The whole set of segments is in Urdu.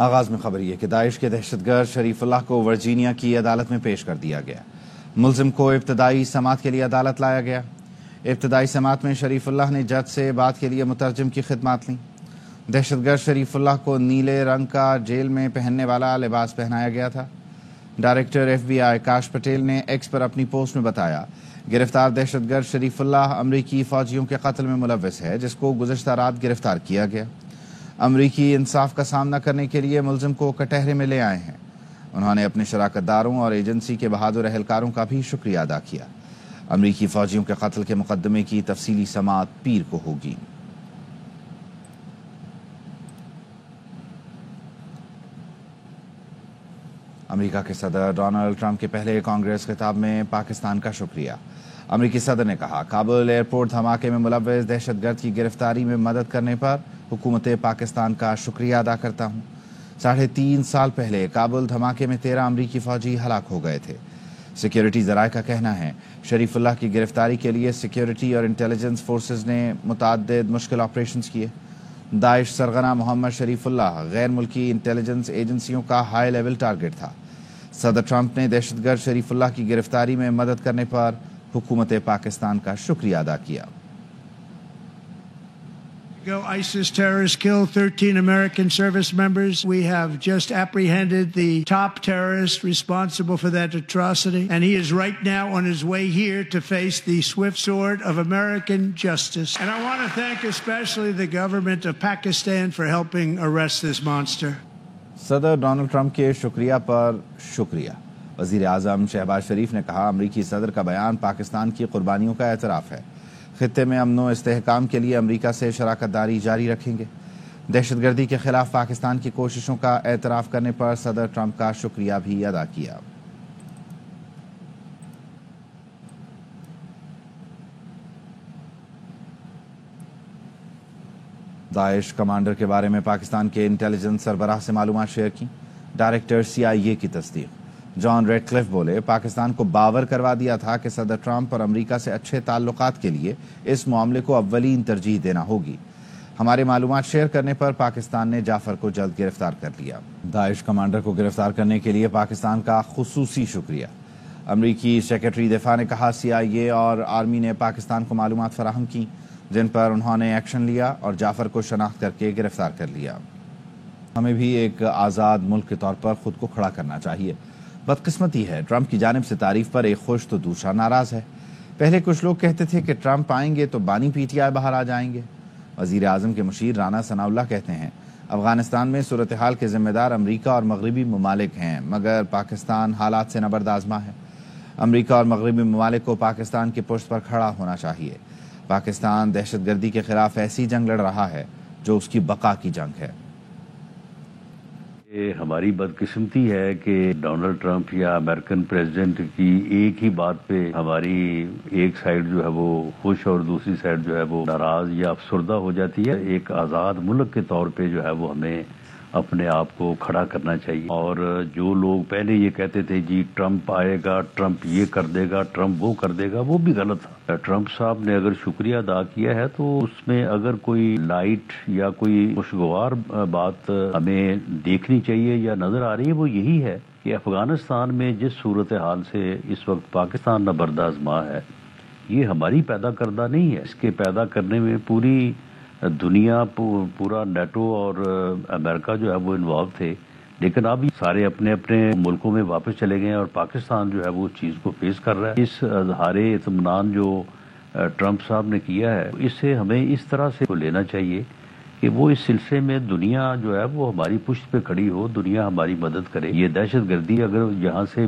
آغاز میں خبر یہ کہ داعش کے دہشت گرد شریف اللہ کو ورجینیا کی عدالت میں پیش کر دیا گیا۔ ملزم کو ابتدائی سماعت کے لیے عدالت لایا گیا۔ ابتدائی سماعت میں شریف اللہ نے جج سے بات کے لیے مترجم کی خدمات لیں۔ دہشت گرد شریف اللہ کو نیلے رنگ کا جیل میں پہننے والا لباس پہنایا گیا تھا۔ ڈائریکٹر FBI کاش پٹیل نے ایکس پر اپنی پوسٹ میں بتایا، گرفتار دہشت گرد شریف اللہ امریکی فوجیوں کے قتل میں ملوث ہے، جس کو گزشتہ رات گرفتار کیا گیا۔ امریکی انصاف کا سامنا کرنے کے لیے ملزم کو کٹہرے میں لے آئے ہیں۔ انہوں نے اپنے شراکت داروں اور ایجنسی کے بہادر اہلکاروں کا بھی شکریہ ادا کیا۔ امریکی فوجیوں کے قتل کے مقدمے کی تفصیلی سماعت پیر کو ہوگی۔ امریکہ کے صدر ڈونلڈ ٹرمپ کے پہلے کانگریس خطاب میں پاکستان کا شکریہ۔ امریکی صدر نے کہا، کابل ایئرپورٹ دھماکے میں ملوث دہشت گرد کی گرفتاری میں مدد کرنے پر حکومت پاکستان کا شکریہ ادا کرتا ہوں۔ 3.5 سال پہلے کابل دھماکے میں 13 امریکی فوجی ہلاک ہو گئے تھے۔ سیکیورٹی ذرائع کا کہنا ہے، شریف اللہ کی گرفتاری کے لیے سیکیورٹی اور انٹیلیجنس فورسز نے متعدد مشکل آپریشنز کیے۔ داعش سرغنہ محمد شریف اللہ غیر ملکی انٹیلیجنس ایجنسیوں کا ہائی لیول ٹارگٹ تھا۔ صدر ٹرمپ نے دہشت گرد شریف اللہ کی گرفتاری میں مدد کرنے پر حکومت پاکستان کا شکریہ ادا کیا۔ ISIS terrorists killed 13 American service members. We have just apprehended the top terrorist responsible for that atrocity, and he is right now on his way here to face the swift sword of American justice. And I want to thank especially the government of Pakistan for helping arrest this monster. صدر ڈونلڈ ٹرمپ کے شکریہ پر شکریہ۔ وزیر اعظم شہباز شریف نے کہا، امریکی صدر کا بیان پاکستان کی قربانیوں کا اعتراف ہے۔ خطے میں امن و استحکام کے لیے امریکہ سے شراکت داری جاری رکھیں گے۔ دہشت گردی کے خلاف پاکستان کی کوششوں کا اعتراف کرنے پر صدر ٹرمپ کا شکریہ بھی ادا کیا۔ داعش کمانڈر کے بارے میں پاکستان کے انٹیلیجنس سربراہ سے معلومات شیئر کی۔ ڈائریکٹر CIA کی تصدیق۔ جان ریڈ کلف بولے، پاکستان کو باور کروا دیا تھا کہ صدر ٹرمپ اور امریکہ سے اچھے تعلقات کے لیے اس معاملے کو اولین ترجیح دینا ہوگی۔ ہمارے معلومات شیئر کرنے پر پاکستان نے جعفر کو جلد گرفتار کر لیا۔ داعش کمانڈر کو گرفتار کرنے کے لیے پاکستان کا خصوصی شکریہ۔ امریکی سیکرٹری دفاع نے کہا، CIA اور آرمی نے پاکستان کو معلومات فراہم کی جن پر انہوں نے ایکشن لیا اور جعفر کو شناخت کر کے گرفتار کر لیا۔ ہمیں بھی ایک آزاد ملک کے طور پر خود کو کھڑا کرنا چاہیے۔ بدقسمتی ہے، ٹرمپ کی جانب سے تعریف پر ایک خوش تو دوسرا ناراض ہے۔ پہلے کچھ لوگ کہتے تھے کہ ٹرمپ آئیں گے تو بانی PTI باہر آ جائیں گے۔ وزیر اعظم کے مشیر رانا ثناء اللہ کہتے ہیں، افغانستان میں صورتحال کے ذمہ دار امریکہ اور مغربی ممالک ہیں، مگر پاکستان حالات سے نبردآزما ہے۔ امریکہ اور مغربی ممالک کو پاکستان کی پشت پر کھڑا ہونا چاہیے۔ پاکستان دہشت گردی کے خلاف ایسی جنگ لڑ رہا ہے جو اس کی بقا کی جنگ ہے۔ یہ ہماری بدقسمتی ہے کہ ڈونلڈ ٹرمپ یا امریکن پریزیڈنٹ کی ایک ہی بات پہ ہماری ایک سائڈ جو ہے وہ خوش اور دوسری سائڈ جو ہے وہ ناراض یا افسردہ ہو جاتی ہے۔ ایک آزاد ملک کے طور پہ جو ہے وہ ہمیں اپنے آپ کو کھڑا کرنا چاہیے۔ اور جو لوگ پہلے یہ کہتے تھے جی ٹرمپ آئے گا، ٹرمپ یہ کر دے گا، ٹرمپ وہ کر دے گا، وہ بھی غلط تھا۔ ٹرمپ صاحب نے اگر شکریہ ادا کیا ہے تو اس میں اگر کوئی لائٹ یا کوئی خوشگوار بات ہمیں دیکھنی چاہیے یا نظر آ رہی ہے، وہ یہی ہے کہ افغانستان میں جس صورتحال سے اس وقت پاکستان نبردآزما ہے، یہ ہماری پیدا کردہ نہیں ہے۔ اس کے پیدا کرنے میں پوری دنیا، پورا نیٹو اور امریکہ جو ہے وہ انوالو تھے، لیکن اب سارے اپنے اپنے ملکوں میں واپس چلے گئے اور پاکستان جو ہے وہ چیز کو فیس کر رہا ہے۔ اس اظہار اطمینان جو ٹرمپ صاحب نے کیا ہے، اس سے ہمیں اس طرح سے لینا چاہیے کہ وہ اس سلسلے میں دنیا جو ہے وہ ہماری پشت پہ کھڑی ہو، دنیا ہماری مدد کرے۔ یہ دہشت گردی اگر یہاں سے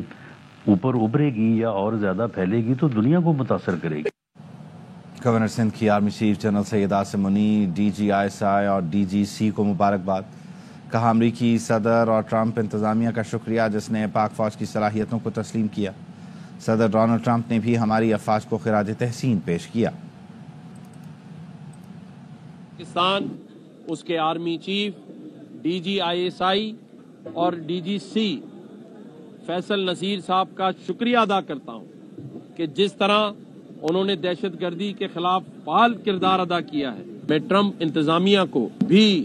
اوپر ابھرے گی یا اور زیادہ پھیلے گی تو دنیا کو متاثر کرے گی۔ گورنر سندھ کی army chief general Syed Asim منی، DG ISI اور DGC کو مبارکباد۔ کہا، امریکی صدر اور ٹرمپ انتظامیہ کا شکریہ جس نے پاک فوج کی صلاحیتوں کو تسلیم کیا۔ صدر ڈونلڈ ٹرمپ نے بھی ہماری افواج کو خراج تحسین پیش کیا۔ پاکستان، اس کے آرمی چیف DG ISI اور DGC فیصل نصیر صاحب کا شکریہ ادا کرتا ہوں کہ جس طرح انہوں نے دہشت گردی کے خلاف فعال کردار ادا کیا ہے۔ میں ٹرمپ انتظامیہ کو بھی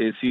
AC,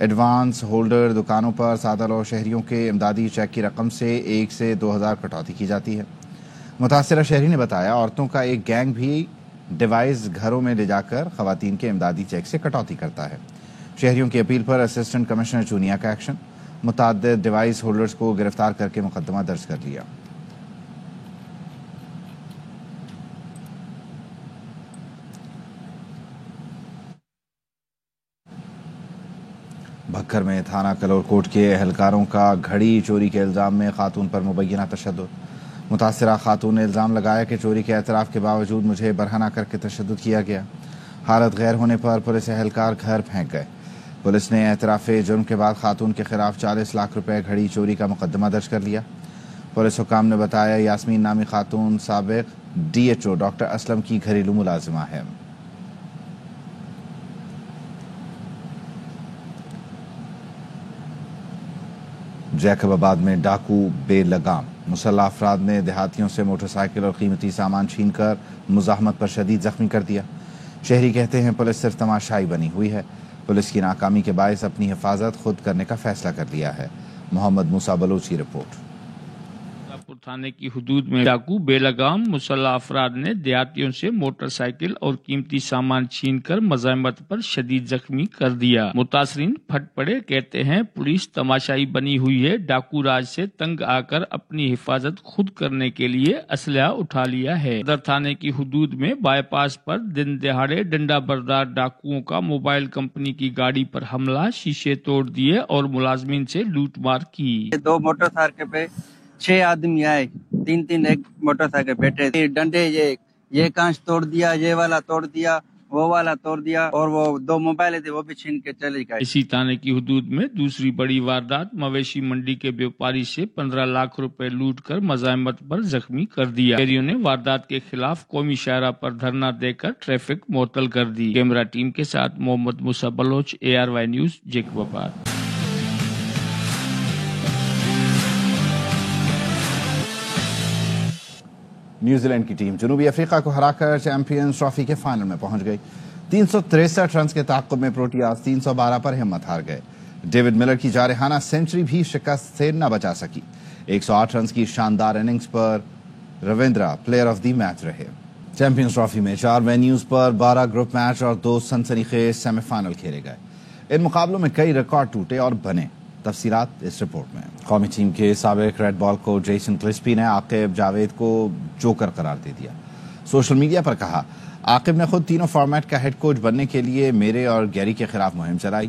ایڈوانس ہولڈر دکانوں پر سادہ لو شہریوں کے امدادی چیک کی رقم سے 1 سے 2000 کٹوتی کی جاتی ہے۔ متاثرہ شہری نے بتایا عورتوں کا ایک گینگ بھی ڈیوائس گھروں میں لے جا کر خواتین کے امدادی چیک سے کٹوتی کرتا ہے۔ شہریوں کی اپیل پر اسسٹنٹ کمشنر چونیا کا ایکشن، متعدد ڈیوائس ہولڈرز کو گرفتار کر کے مقدمہ درج کر لیا۔ بھکر میں تھانہ کلور کوٹ کے اہلکاروں کا گھڑی چوری کے الزام میں خاتون پر مبینہ تشدد۔ متاثرہ خاتون نے الزام لگایا کہ چوری کے اعتراف کے باوجود مجھے برہنہ کر کے تشدد کیا گیا۔ حالت غیر ہونے پر پولیس اہلکار گھر پھینک گئے۔ پولیس نے اعتراف جرم کے بعد خاتون کے خلاف 40 لاکھ روپے گھڑی چوری کا مقدمہ درج کر لیا۔ پولیس حکام نے بتایا یاسمین نامی خاتون سابق DHO ڈاکٹر اسلم کی گھریلو ملازمہ ہے۔ جیکب آباد میں ڈاکو بے لگام، مسلح افراد نے دیہاتیوں سے موٹر سائیکل اور قیمتی سامان چھین کر مزاحمت پر شدید زخمی کر دیا۔ شہری کہتے ہیں پولیس صرف تماشائی بنی ہوئی ہے، پولیس کی ناکامی کے باعث اپنی حفاظت خود کرنے کا فیصلہ کر لیا ہے۔ محمد موسیٰ بلوچ کی رپورٹ۔ تھانے کی حدود میں ڈاکو بے لگام مسلح افراد نے دیہاتیوں سے موٹر سائیکل اور قیمتی سامان چھین کر مزاحمت پر شدید زخمی کر دیا۔ متاثرین پھٹ پڑے، کہتے ہیں پولیس تماشائی بنی ہوئی ہے، ڈاکو راج سے تنگ آ کر اپنی حفاظت خود کرنے کے لیے اسلحہ اٹھا لیا ہے۔ صدر تھانے کی حدود میں بائی پاس پر دن دہاڑے ڈنڈا بردار ڈاکوؤں کا موبائل کمپنی کی گاڑی پر حملہ، شیشے توڑ دیے اور ملازمین سے لوٹ مار کی۔ 2 موٹر سائیکل پہ 6 آدمی آئے، 3 ایک موٹر سائیکل بیٹھے، ڈنڈے یہ کانچ توڑ دیا، یہ والا توڑ دیا، وہ والا توڑ دیا، اور وہ 2 موبائل تھے وہ بھی چھین کے چلے گئے۔ اسی تھانے کی حدود میں دوسری بڑی واردات، مویشی منڈی کے بیوپاری سے 15 لاکھ روپے لوٹ کر مزاحمت پر زخمی کر دیا۔ شہریوں نے واردات کے خلاف قومی شاہراہ پر دھرنا دے کر ٹریفک معطل کر دی۔ کیمرہ ٹیم کے ساتھ محمد موسیٰ بلوچ، ARY نیوز، جیکب آباد۔ نیوزی لینڈ کی ٹیم جنوبی افریقہ کو ہرا کر چیمپئنز ٹرافی کے فائنل میں پہنچ گئی۔ 363 رنز کے تعاقب میں پروٹیاز 312 پر ہمت ہار گئے۔ ڈیوڈ ملر کی جارحانہ سینچری بھی شکست سے نہ بچا سکی۔ 108 رنز کی شاندار اننگز پر Ravindra player of the match رہے۔ چیمپئنز ٹرافی میں 4 وینیوز پر 12 گروپ میچ اور 2 سنسنی خیز سیمی فائنل کھیلے گئے۔ ان مقابلوں میں کئی ریکارڈ ٹوٹے اور بنے۔ تفصیلات اس رپورٹ میں۔ قومی ٹیم کے سابق ریڈ بال کوچ جیسن کلسپی نے عاقب جاوید کو جوکر قرار دے دیا۔ سوشل میڈیا پر کہا عاقب نے خود تینوں فارمیٹ کا ہیڈ کوچ بننے کے لیے میرے اور گیری کے خلاف مہم چلائی۔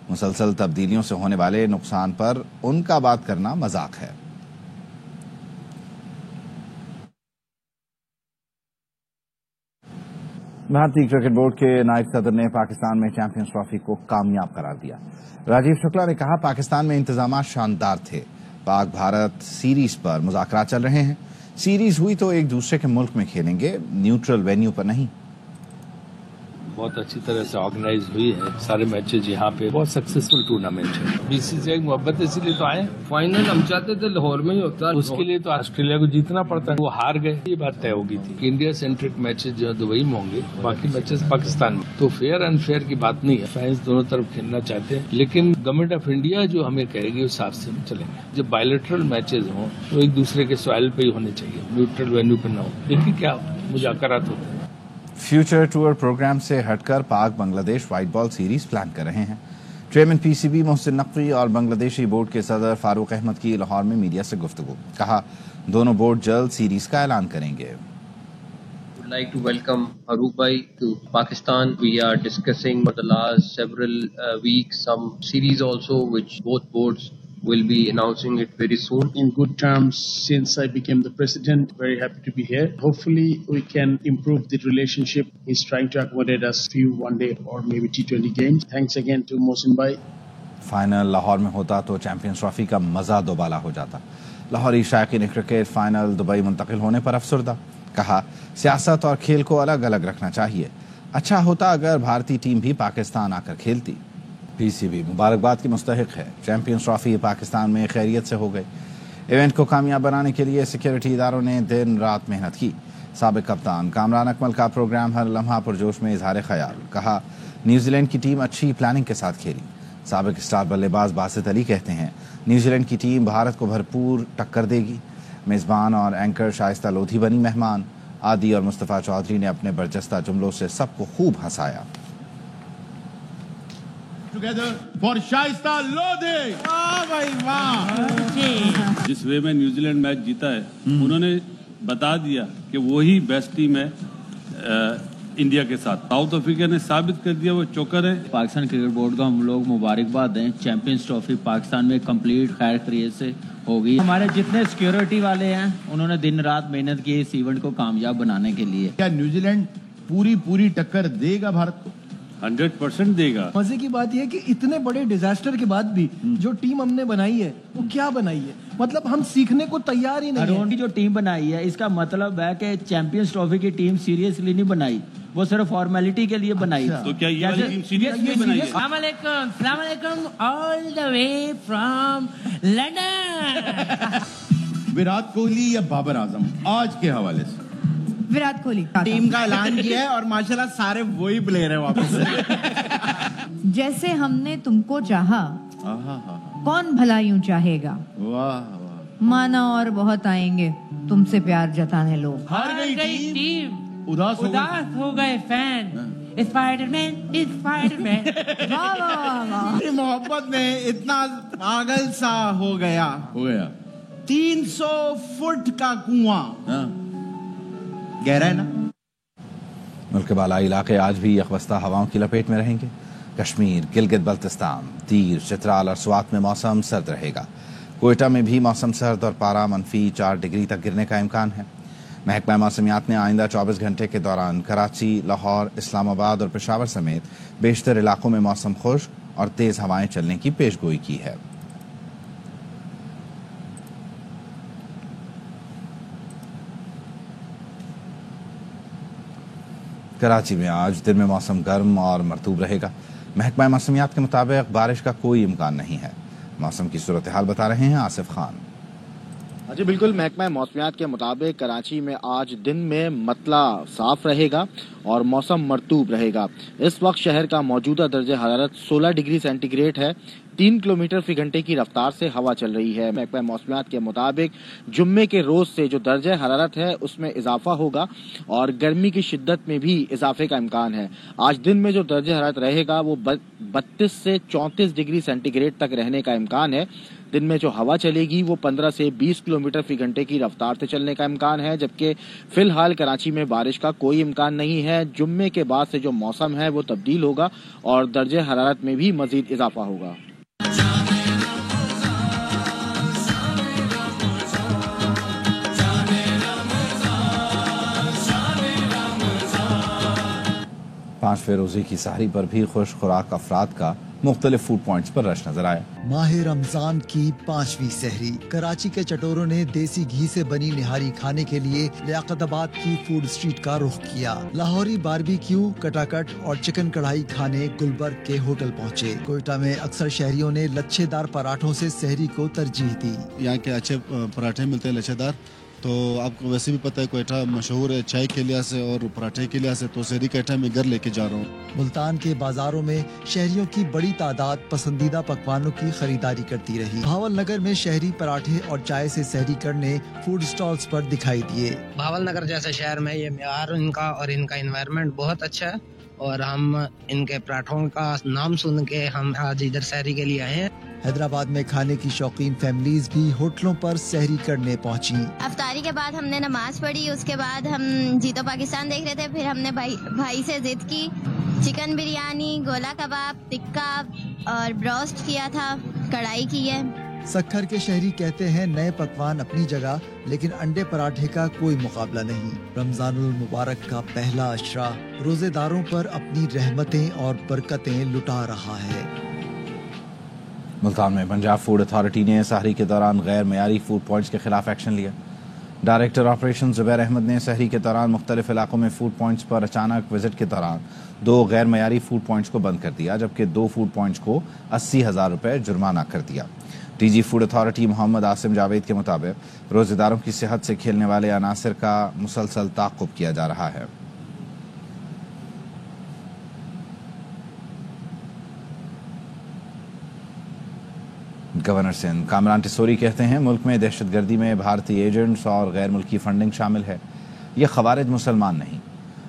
مسلسل تبدیلیوں سے ہونے والے نقصان پر ان کا بات کرنا مذاق ہے۔ بھارتی کرکٹ بورڈ کے نائب صدر نے پاکستان میں چیمپئنز ٹرافی کو کامیاب قرار دیا۔ راجیو شکلا نے کہا پاکستان میں انتظامات شاندار تھے۔ پاک بھارت سیریز پر مذاکرات چل رہے ہیں۔ سیریز ہوئی تو ایک دوسرے کے ملک میں کھیلیں گے، نیوٹرل وینیو پر نہیں۔ بہت اچھی طرح سے آرگنائز ہوئی ہے سارے میچز یہاں پہ، بہت سکسیسفل ٹورنامنٹ ہے۔ BCCI محبت اسی لیے تو آئے، فائنل ہم چاہتے تھے لاہور میں ہی ہوتا، اس کے لیے تو آسٹریلیا کو جیتنا پڑتا ہے، وہ ہار گئے، یہ بات طے ہو گئی تھی کہ انڈیا سینٹرک میچز جو دبئی میں ہوں گے، باقی میچز پاکستان میں، تو فیئر اینڈ فیئر کی بات نہیں ہے، فینس دونوں طرف کھیلنا چاہتے ہیں، لیکن گورنمنٹ آف انڈیا جو ہمیں کہے گی اس حساب سے ہم چلیں گے۔ جب بائیلیٹرل میچز ہوں تو ایک دوسرے کے سوائل پہ ہی ہونے چاہیے، نیوٹرل وینیو پہ نہ ہو، دیکھیے کیا مذاکرات ہوتے ہیں۔ فیوچر ٹور پروگرام سے ہٹ کر پاک بنگلہ دیش وائٹ بال سیریز پلان کر رہے ہیں۔ چیئرمین PCB محسن نقوی اور بنگلہ دیشی بورڈ کے صدر فاروق احمد کی لاہور میں میڈیا سے گفتگو، کہا دونوں بورڈ جلد سیریز کا اعلان کریں گے۔ would like to welcome Farooq bhai to Pakistan. We are discussing for the last several weeks some series also which both boards will be announcing it very soon. In good terms since I became the president. Very happy to be here. Hopefully we can improve the relationship. He's trying to accommodate us few one day or maybe T20 games. Thanks again to Mohsin bhai. Final Lahore میں ہوتا تو چیمپئنز ٹرافی کا مزہ دوبالا ہو جاتا۔ لاہوری شائقین کرکٹ فائنل دبئی منتقل ہونے پر افسردہ، کہا سیاست اور کھیل کو الگ الگ رکھنا چاہیے، اچھا ہوتا اگر بھارتی ٹیم بھی پاکستان آ کر کھیلتی۔ PCB مبارکباد کی مستحق ہے، چیمپئنز ٹرافی پاکستان میں خیریت سے ہو گئی۔ ایونٹ کو کامیاب بنانے کے لیے سیکیورٹی اداروں نے دن رات محنت کی۔ سابق کپتان کامران اکمل کا پروگرام ہر لمحہ پرجوش میں اظہار خیال، کہا نیوزی لینڈ کی ٹیم اچھی پلاننگ کے ساتھ کھیلی، سابق اسٹار بلےباز باسط علی کہتے ہیں نیوزی لینڈ کی ٹیم بھارت کو بھرپور ٹکر دے گی. میزبان اور اینکر شائستہ لودھی بنی مہمان. عادی اور مصطفیٰ چودھری نے اپنے برجستہ جملوں سے سب کو خوب ہنسایا. جس وے میں نیوزی لینڈ میچ جیتا ہے انہوں نے بتا دیا کہ وہی بیسٹ ٹیم ہے انڈیا کے ساتھ. ساؤتھ افریقہ نے ثابت کر دیا وہ چوکر ہے. پاکستان کرکٹ بورڈ کو ہم لوگ مبارکباد دیں. چیمپئنز ٹرافی پاکستان میں کمپلیٹ خیر خیریت سے ہوگی. ہمارے جتنے سیکیورٹی والے ہیں انہوں نے دن رات محنت کی اس ایونٹ کو کامیاب بنانے کے لیے. کیا نیوزی لینڈ پوری ٹکر دے گا بھارت کو؟ 100% دے گا. مزے کی بات یہ ہے کہ اتنے بڑے ڈیزاسٹر کے بعد بھی جو ٹیم ہم نے بنائی ہے وہ کیا بنائی ہے، مطلب ہم سیکھنے کو تیار ہی نہیں ہیں. جو ٹیم بنائی ہے اس کا مطلب ہے کہ چیمپئنز ٹرافی کی ٹیم سیریسلی نہیں بنائی، وہ صرف فارمیلٹی کے لیے بنائی. تو کیا یہ والی ٹیم سیریسلی بنائی ہے؟ السلام علیکم all the way from London. Virat Kohli یا بابر اعظم آج کے حوالے سے؟ وراٹ کوہلی ٹیم کا اعلان کیا ہے اور ماشاءاللہ سارے وہی پلیئر ہیں واپس. جیسے ہم نے تم کو چاہا کون بھلا یوں چاہے گا. مانا اور بہت آئیں گے تم سے پیار جتانے لوگ. ہار گئی ٹیم، اداس ہو گئے فین. اسپائڈر مین محبت میں اتنا پاگل سا ہو گیا. 300 فٹ کا کنواں گہرا ہے نا. ملک کے بالائی علاقے آج بھی یکوستہ ہواؤں کی لپیٹ میں رہیں گے. کشمیر، گلگت بلتستان، تیر، چترال اور سوات میں موسم سرد رہے گا. کوئٹہ میں بھی موسم سرد اور پارہ -4 ڈگری تک گرنے کا امکان ہے. محکمہ موسمیات نے آئندہ 24 گھنٹے کے دوران کراچی، لاہور، اسلام آباد اور پشاور سمیت بیشتر علاقوں میں موسم خشک اور تیز ہوائیں چلنے کی پیش گوئی کی ہے. کراچی میں آج دن میں موسم گرم اور مرطوب رہے گا. محکمہ موسمیات کے مطابق بارش کا کوئی امکان نہیں ہے. موسم کی صورتحال بتا رہے ہیں آصف خان. جی بالکل، محکمہ موسمیات کے مطابق کراچی میں آج دن میں مطلع صاف رہے گا اور موسم مرطوب رہے گا. اس وقت شہر کا موجودہ درجہ حرارت 16 ڈگری سینٹی گریڈ ہے. 3 کلومیٹر فی گھنٹے کی رفتار سے ہوا چل رہی ہے. محکمہ موسمیات کے مطابق جمعے کے روز سے جو درجہ حرارت ہے اس میں اضافہ ہوگا اور گرمی کی شدت میں بھی اضافے کا امکان ہے. آج دن میں جو درجہ حرارت رہے گا وہ 32 سے 34 ڈگری سینٹی گریڈ تک رہنے کا امکان ہے. دن میں جو ہوا چلے گی وہ 15 سے 20 کلومیٹر فی گھنٹے کی رفتار سے چلنے کا امکان ہے، جبکہ فی الحال کراچی میں بارش کا کوئی امکان نہیں ہے. جمعے کے بعد سے جو موسم ہے وہ تبدیل ہوگا اور درجہ حرارت میں بھی مزید اضافہ ہوگا. پانچویں روزے کی سحری پر بھی خوش خوراک افراد کا مختلف فوڈ پوائنٹس پر رش نظر آیا. ماہ رمضان کی 5ویں سحری. کراچی کے چٹوروں نے دیسی گھی سے بنی نہاری کھانے کے لیے لیاقت آباد کی فوڈ اسٹریٹ کا رخ کیا. لاہوری باربیکیو، کٹاکٹ اور چکن کڑھائی کھانے گلبرگ کے ہوٹل پہنچے. کوئٹہ میں اکثر شہریوں نے لچھے دار پراٹھوں سے سحری کو ترجیح دی. یہاں کے اچھے پراٹھے ملتے ہیں لچھے دار، تو آپ کو ویسے بھی پتہ ہے کوئٹہ مشہور ہے چائے کے لحاظ سے اور پراٹھے کے لحاظ سے، تو سحری کا میں گھر لے کے جا رہا ہوں. ملتان کے بازاروں میں شہریوں کی بڑی تعداد پسندیدہ پکوانوں کی خریداری کرتی رہی. بھاول نگر میں شہری پراٹھے اور چائے سے سحری کرنے فوڈ سٹالز پر دکھائی دیے. بھاول نگر جیسے شہر میں یہ معیار ان کا اور ان کا انوائرمنٹ بہت اچھا ہے اور ہم ان کے پراٹھوں کا نام سن کے ہم آج ادھر سحری کے لیے آئے ہیں. حیدرآباد میں کھانے کی شوقین فیملیز بھی ہوٹلوں پر سحری کرنے پہنچی. افطاری کے بعد ہم نے نماز پڑھی، اس کے بعد ہم جیتو پاکستان دیکھ رہے تھے، پھر ہم نے بھائی سے ضد کی. چکن بریانی، گولا کباب، ٹکا اور بروسٹ کیا تھا، کڑھائی کی ہے. سکھر کے شہری کہتے ہیں نئے پکوان اپنی جگہ لیکن انڈے پراٹھے کا کوئی مقابلہ نہیں. رمضان المبارک کا پہلا عشرہ روزے داروں پر اپنی رحمتیں اور برکتیں لٹا رہا ہے. ملتان میں پنجاب فوڈ اتھارٹی نے سحری کے دوران غیر معیاری فوڈ پوائنٹس کے خلاف ایکشن لیا. ڈائریکٹر آپریشن زبیر احمد نے سحری کے دوران مختلف علاقوں میں فوڈ پوائنٹس پر اچانک وزٹ کے دوران 2 غیر معیاری فوڈ پوائنٹس کو بند کر دیا، جبکہ 2 فوڈ پوائنٹس کو 80,000 روپے جرمانہ کر دیا. D G food authority Muhammad Asim Javed کے مطابق روزے داروں کی صحت سے کھیلنے والے عناصر کا مسلسل تعاقب کیا جا رہا ہے. گورنر سندھ کامران ٹسوری کہتے ہیں ملک میں دہشت گردی میں بھارتی ایجنٹس اور غیر ملکی فنڈنگ شامل ہے. یہ خوارج مسلمان نہیں.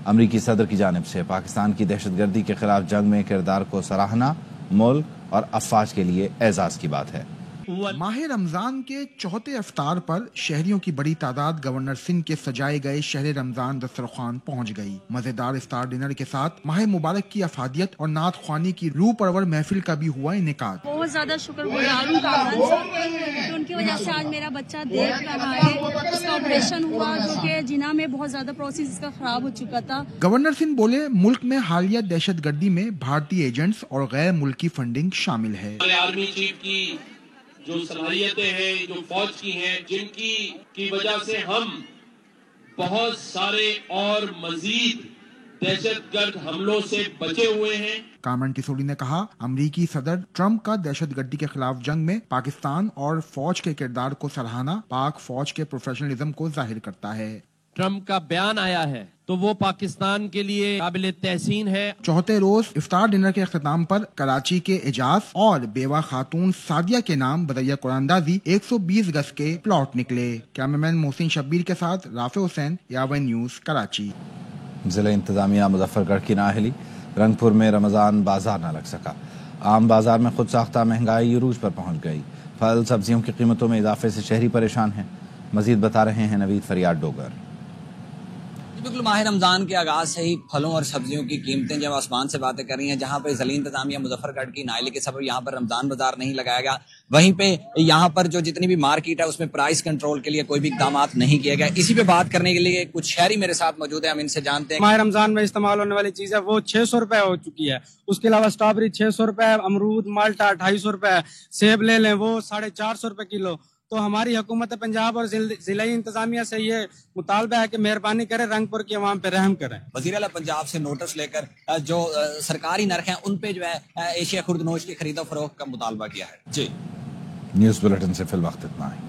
امریکی صدر کی جانب سے پاکستان کی دہشت گردی کے خلاف جنگ میں کردار کو سراہنا ملک اور افواج کے لیے اعزاز کی بات ہے. ماہ رمضان کے چوتھے افطار پر شہریوں کی بڑی تعداد گورنر سندھ کے سجائے گئے شہر رمضان دسترخوان پہنچ گئی. مزیدار افطار ڈنر کے ساتھ ماہ مبارک کی افادیت اور نعت خوانی کی روح پرور محفل کا بھی ہوا انعقاد. بہت زیادہ شکر گزار ہوں کہ ان کی وجہ سے آج میرا بچہ دیکھ رہا ہے. اس کا آپریشن ہوا جو کہ جناح میں بہت زیادہ پروسیس اس کا خراب ہو چکا تھا. گورنر سندھ بولے ملک میں حالیہ دہشت گردی میں بھارتی ایجنٹس اور غیر ملکی فنڈنگ شامل ہے. آرمی چیف کی جو صلاحیتیں ہیں جو فوج کی ہیں جن کی وجہ سے ہم بہت سارے اور مزید دہشت گرد حملوں سے بچے ہوئے ہیں. کامران ٹسوری نے کہا امریکی صدر ٹرمپ کا دہشت گردی کے خلاف جنگ میں پاکستان اور فوج کے کردار کو سراہنا پاک فوج کے پروفیشنلزم کو ظاہر کرتا ہے. ٹرمپ کا بیان آیا ہے تو وہ پاکستان کے لیے قابل تحسین ہے. چوتھے روز افطار ڈنر کے اختتام پر کراچی کے اعجاز اور بیوہ خاتون سعدیہ کے نام بدیہ قراندازی 120 گز کے پلاٹ نکلے. کیمرامین محسن شبیر کے ساتھ رافع حسین، یاون نیوز، کراچی. ضلع انتظامیہ مظفر گڑھ کی نااہلی. رنگپور میں رمضان بازار نہ لگ سکا. عام بازار میں خود ساختہ مہنگائی عروج پر پہنچ گئی. پھل سبزیوں کی قیمتوں میں اضافے سے شہری پریشان ہیں. مزید بتا رہے ہیں نوید فریاد ڈوگر. بالکل ماہ رمضان کے آغاز سے ہی پھلوں اور سبزیوں کی قیمتیں جب آسمان سے باتیں کر رہی ہیں. جہاں پہ ضلع انتظامیہ مظفر گڑھ کی نااہلی کے سبب یہاں پر رمضان بازار نہیں لگایا گیا، وہیں پہ یہاں پر جو جتنی بھی مارکیٹ ہے اس میں پرائس کنٹرول کے لیے کوئی بھی اقدامات نہیں کیے گئے. اسی پہ بات کرنے کے لیے کچھ شہری میرے ساتھ موجود ہیں، ہم ان سے جانتے ہیں. ماہ رمضان میں استعمال ہونے والی چیز ہے وہ 600 روپے ہو چکی ہے. اس کے علاوہ اسٹرابری 600 روپے، امرود مالٹا 250 روپے، سیب لے لیں وہ 450 روپے کلو. تو ہماری حکومت پنجاب اور ضلعی انتظامیہ سے یہ مطالبہ ہے کہ مہربانی کریں رنگپور کی عوام پہ رحم کریں. وزیر اعلیٰ پنجاب سے نوٹس لے کر جو سرکاری نرخ ہیں ان پہ جو ہے ایشیا خوردنوش کی خرید و فروخت کا مطالبہ کیا ہے. جی نیوز بلیٹن سے فی الوقت اتنا ہے.